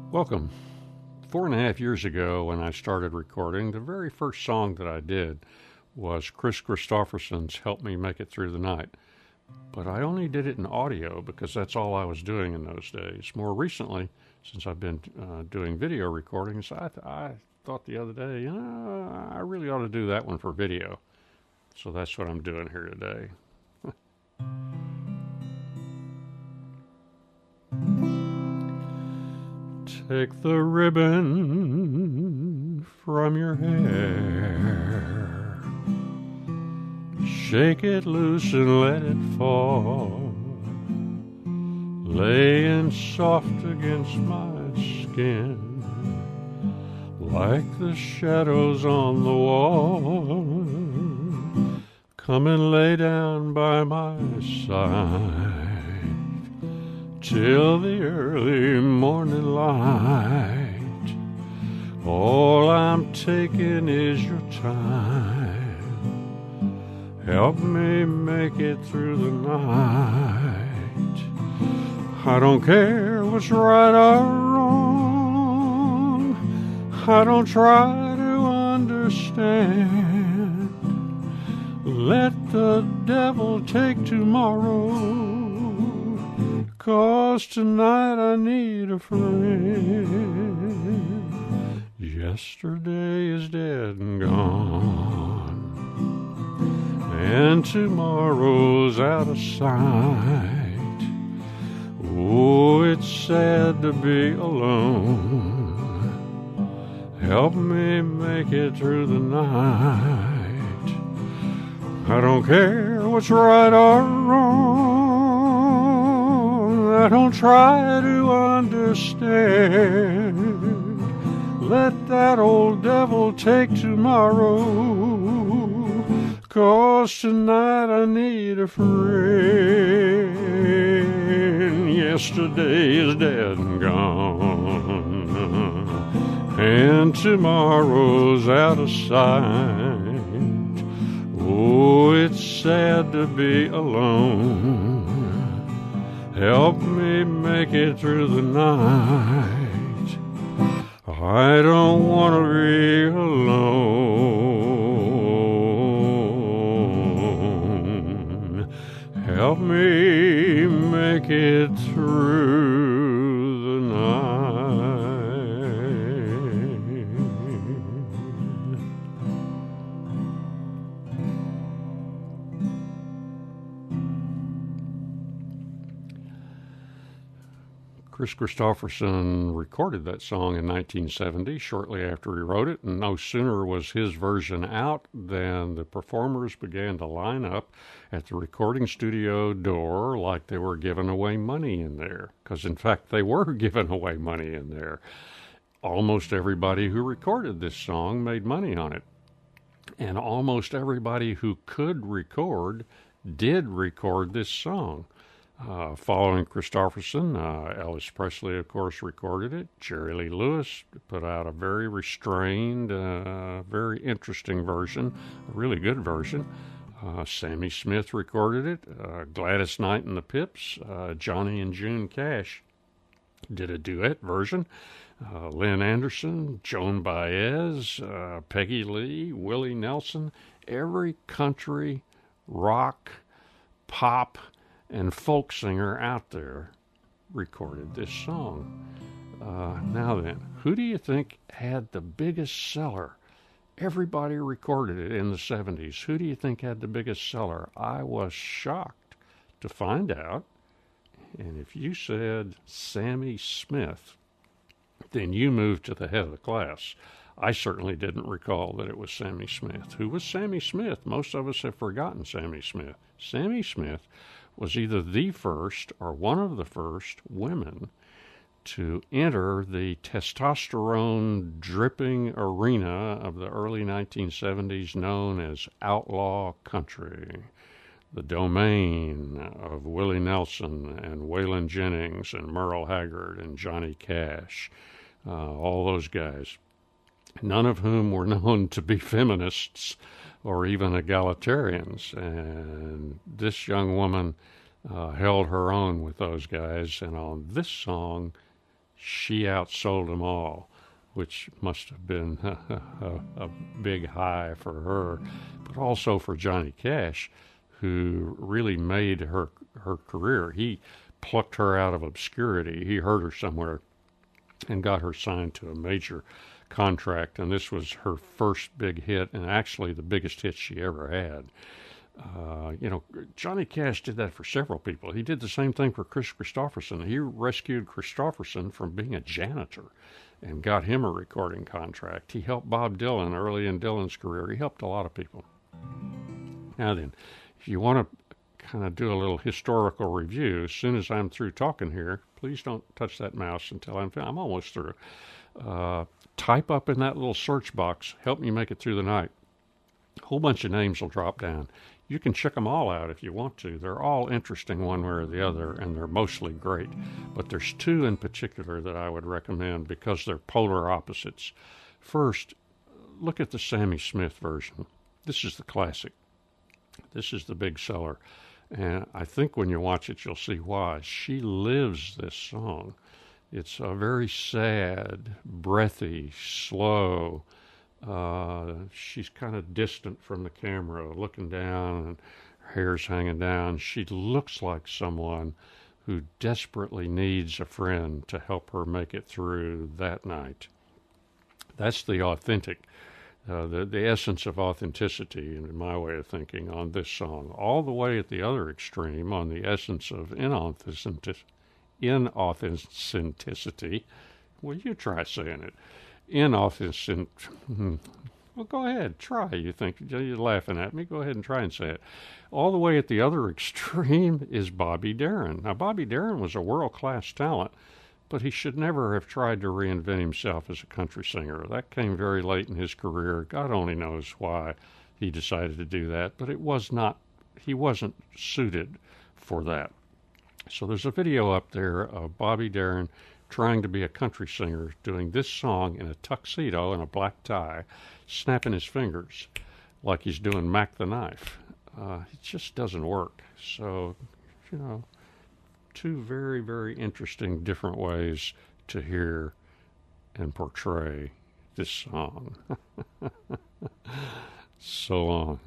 Welcome. 4.5 years ago, when I started recording, the very first song that I did was Kris Kristofferson's Help Me Make It Through the Night. But I only did it in audio because that's all I was doing in those days. More recently, since I've been doing video recordings, I thought the other day, I really ought to do that one for video. So that's what I'm doing here today. Take the ribbon from your hair, shake it loose and let it fall, laying soft against my skin, like the shadows on the wall. Come and lay down by my side till the early morning light. All I'm taking is your time. Help me make it through the night. I don't care what's right or wrong. I don't try to understand. Let the devil take tomorrow, 'cause tonight I need a friend. Yesterday is dead and gone, and tomorrow's out of sight. Oh, it's sad to be alone. Help me make it through the night. I don't care what's right or wrong. I don't try to understand. Let that old devil take tomorrow, 'cause tonight I need a friend. Yesterday is dead and gone, and tomorrow's out of sight. Oh, it's sad to be alone. Help me make it through the night. I don't want to be alone. Help me make it through the night. Kris Kristofferson recorded that song in 1970, shortly after he wrote it, and no sooner was his version out than the performers began to line up at the recording studio door like they were giving away money in there, because in fact they were giving away money in there. Almost everybody who recorded this song made money on it, and almost everybody who could record did record this song. Following Kristofferson, Elvis Presley, of course, recorded it. Jerry Lee Lewis put out a very restrained, very interesting version, a really good version. Sammy Smith recorded it. Gladys Knight and the Pips, Johnny and June Cash did a duet version. Lynn Anderson, Joan Baez, Peggy Lee, Willie Nelson, every country, rock, pop, and folk singer out there recorded this song. Now then, who do you think had the biggest seller? Everybody recorded it in the 70s. Who do you think had the biggest seller? I was shocked to find out. And if you said Sammy Smith, then you moved to the head of the class. I certainly didn't recall that it was Sammy Smith. Who was Sammy Smith? Most of us have forgotten Sammy Smith. Sammy Smith was either the first or one of the first women to enter the testosterone-dripping arena of the early 1970s known as outlaw country, the domain of Willie Nelson and Waylon Jennings and Merle Haggard and Johnny Cash, all those guys, none of whom were known to be feminists or even egalitarians. And this young woman held her own with those guys, and on this song, she outsold them all, which must have been a big high for her, but also for Johnny Cash, who really made her career. He plucked her out of obscurity. He heard her somewhere and got her signed to a major contract, and this was her first big hit, and actually the biggest hit she ever had. Johnny Cash did that for several people. He did the same thing for Kris Kristofferson. He rescued Kristofferson from being a janitor and got him a recording contract. He helped Bob Dylan early in Dylan's career. He helped a lot of people. Now then, if you want to kind of do a little historical review, as soon as I'm through talking here, please don't touch that mouse until I'm almost through. Type up in that little search box, help me make it through the night. A whole bunch of names will drop down. You can check them all out if you want to. They're all interesting one way or the other, and they're mostly great. But there's two in particular that I would recommend because they're polar opposites. First, look at the Sammy Smith version. This is the classic. This is the big seller. And I think when you watch it, you'll see why. She lives this song. It's a very sad, breathy, slow. She's kind of distant from the camera, looking down, and her hair's hanging down. She looks like someone who desperately needs a friend to help her make it through that night. That's the authentic, the essence of authenticity, in my way of thinking, on this song. All the way at the other extreme, on the essence of inauthenticity. Well, you try saying it. Inauthentic. Well, go ahead, try. You think you're laughing at me? Go ahead and try and say it. All the way at the other extreme is Bobby Darin. Now, Bobby Darin was a world-class talent, but he should never have tried to reinvent himself as a country singer. That came very late in his career. God only knows why he decided to do that, but he wasn't suited for that. So there's a video up there of Bobby Darin trying to be a country singer, doing this song in a tuxedo and a black tie, snapping his fingers like he's doing Mac the Knife. It just doesn't work. So, two very, very interesting different ways to hear and portray this song. So long.